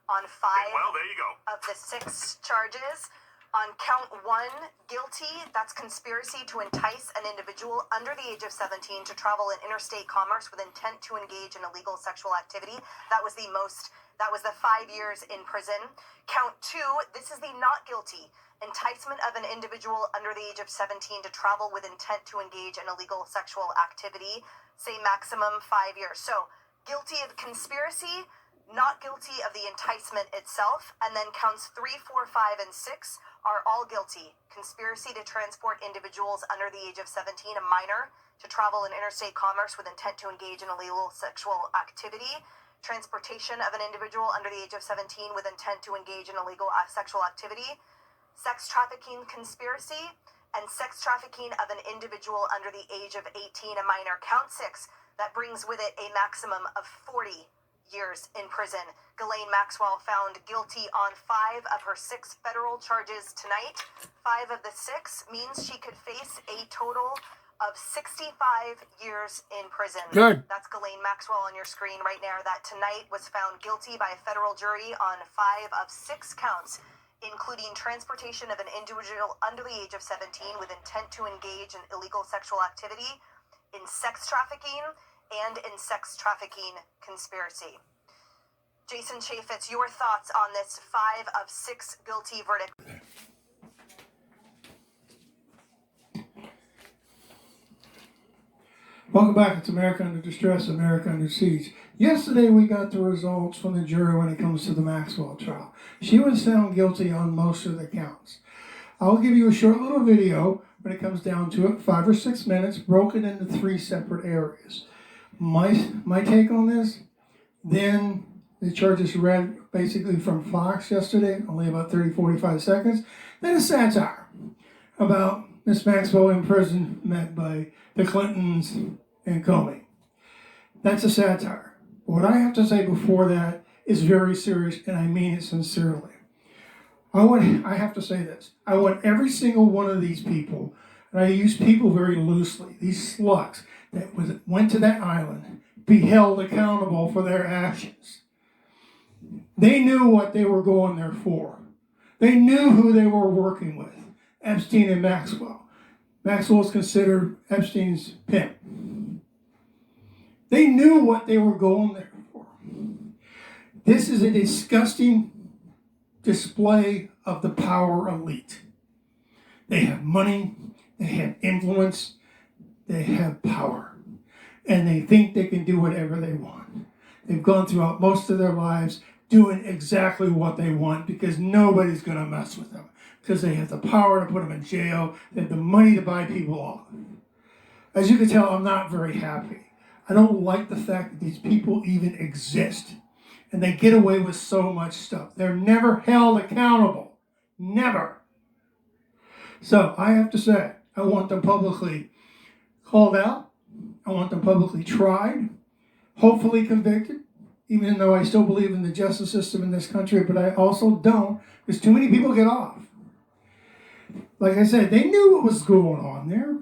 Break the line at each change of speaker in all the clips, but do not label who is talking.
on 5
Well, there you go.
of the 6 charges. On count 1, guilty, that's conspiracy to entice an individual under the age of 17 to travel in interstate commerce with intent to engage in illegal sexual activity. That was the 5 years in prison. Count 2, this is the not guilty. Enticement of an individual under the age of 17 to travel with intent to engage in illegal sexual activity. Say maximum 5 years. So, guilty of conspiracy, not guilty of the enticement itself, and then counts 3, 4, 5, and 6 are all guilty. Conspiracy to transport individuals under the age of 17, a minor, to travel in interstate commerce with intent to engage in illegal sexual activity. Transportation of an individual under the age of 17 with intent to engage in illegal sexual activity. Sex trafficking conspiracy, and sex trafficking of an individual under the age of 18, a minor. Count 6. That brings with it a maximum of 40 years in prison. Ghislaine Maxwell found guilty on 5 of her 6 federal charges tonight. 5 of the 6 means she could face a total of 65 years in prison.
Good.
That's Ghislaine Maxwell on your screen right now, that tonight was found guilty by a federal jury on 5 of 6 counts, including transportation of an individual under the age of 17 with intent to engage in illegal sexual activity, in sex trafficking, and in sex trafficking conspiracy. Jason Chaffetz, your thoughts on this 5 of 6 guilty verdict?
Welcome back. It's America Under Distress, America Under Siege. Yesterday we got the results from the jury when it comes to the Maxwell trial. She was found guilty on most of the counts. I'll give you a short little video when it comes down to it, 5 or 6 minutes, broken into 3 separate areas. My take on this, then the charges read basically from Fox yesterday, only about 30-45 seconds. Then a satire about Miss Maxwell in prison met by the Clintons and Comey. That's a satire. What I have to say before that is very serious, and I mean it sincerely. I have to say this. I want every single one of these people, and I use people very loosely, these slugs that went to that island, be held accountable for their actions. They knew what they were going there for. They knew who they were working with, Epstein and Maxwell. Maxwell is considered Epstein's pimp. They knew what they were going there for. This is a disgusting display of the power elite. They have money, they have influence, they have power, and they think they can do whatever they want. They've gone throughout most of their lives doing exactly what they want because nobody's going to mess with them, because they have the power to put them in jail, they have the money to buy people off. As you can tell, I'm not very happy. I don't like the fact that these people even exist, and they get away with so much stuff. They're never held accountable. Never. So I have to say, I want them publicly called out. I want them publicly tried, hopefully convicted, even though I still believe in the justice system in this country, but I also don't, because too many people get off. Like I said, they knew what was going on there.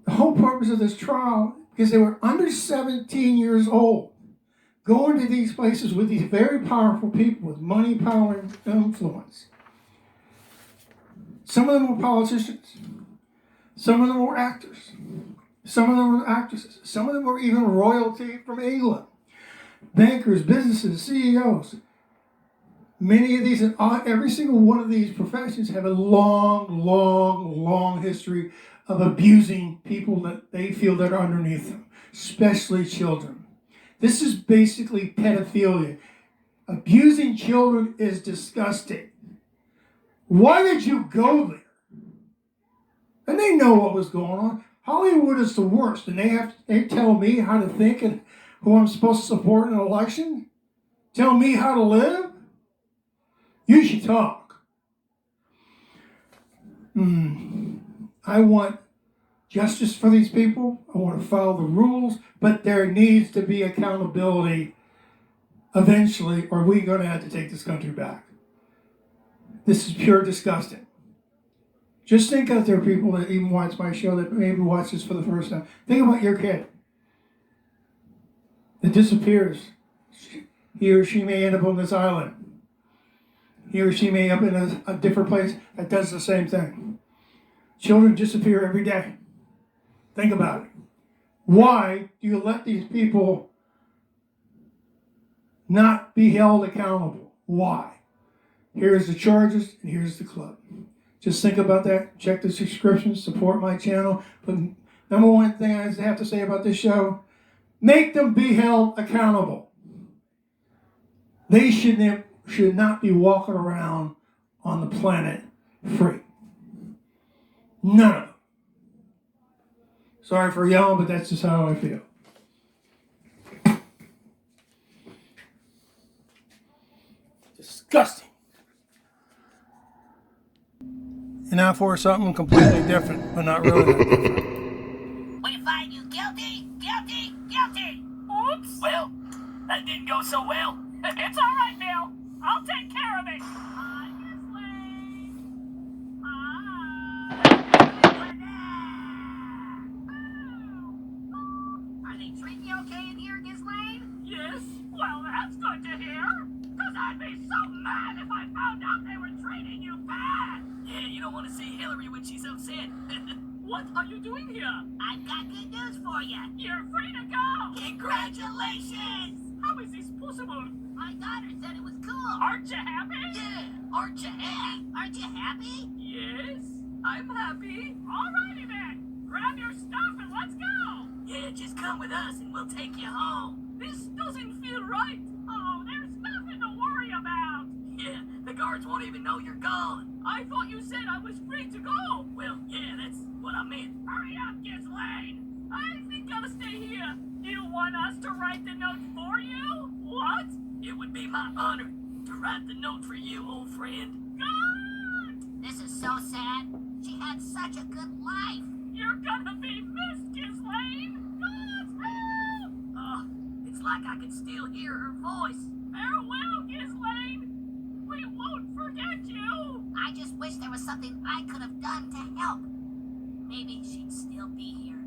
The whole purpose of this trial, because they were under 17 years old, going to these places with these very powerful people with money, power, and influence. Some of them were politicians. Some of them were actors. Some of them were actresses. Some of them were even royalty from England. Bankers, businesses, CEOs. Many of these, and every single one of these professions have a long, long, long history of abusing people that they feel that are underneath them, especially children. This is basically pedophilia. Abusing children is disgusting. Why did you go there? And they know what was going on. Hollywood is the worst, and they tell me how to think and who I'm supposed to support in an election? Tell me how to live? You should talk. I want justice for these people. I want to follow the rules, but there needs to be accountability eventually, or we're going to have to take this country back. This is pure disgusting. Just think out there, people that even watch my show, that maybe watch this for the first time. Think about your kid that disappears. he or she may end up on this island. He or she may end up in a different place that does the same thing. Children disappear every day. Think about it. Why do you let these people not be held accountable? Why? Here's the charges and here's the club. Just think about that. Check the subscription, support my channel. But number one thing I have to say about this show, make them be held accountable. They should not be walking around on the planet free. None of them. Sorry for yelling, but that's just how I feel. Disgusting. And now for something completely different, but not really that different.
We find you guilty, guilty, guilty. Oops. Well, that didn't go so well. It's all right, Bill. I'll take care of it. Hi, Ghislaine. Are they treating you okay in here, Ghislaine? Yes. Well, that's good to hear. Because I'd be so mad if I found out they were treating you bad. Yeah, you don't want to see Hillary when she's upset. What are you doing here? I've got good news for you. You're free to go. Congratulations. How is this possible? My daughter said it was cool. Aren't you happy? Yeah. Aren't you happy? Aren't you happy? Yes, I'm happy. Alrighty then. Grab your stuff and let's go. Yeah, just come with us and we'll take you home. This doesn't feel right. Oh, there's nothing to worry about. Yeah, the guards won't even know you're gone. I thought you said I was free to go. Well, yeah, that's what I meant. Hurry up, Ghislaine. I think I'll stay here. You want us to write the note for you? What? It would be my honor to write the note for you, old friend. God! This is so sad. She had such a good life. You're gonna be missed, Ghislaine. God's help! Oh, it's like I can still hear her voice. Farewell, Ghislaine. We won't forget you. I just wish there was something I could have done to help. Maybe she'd still be here.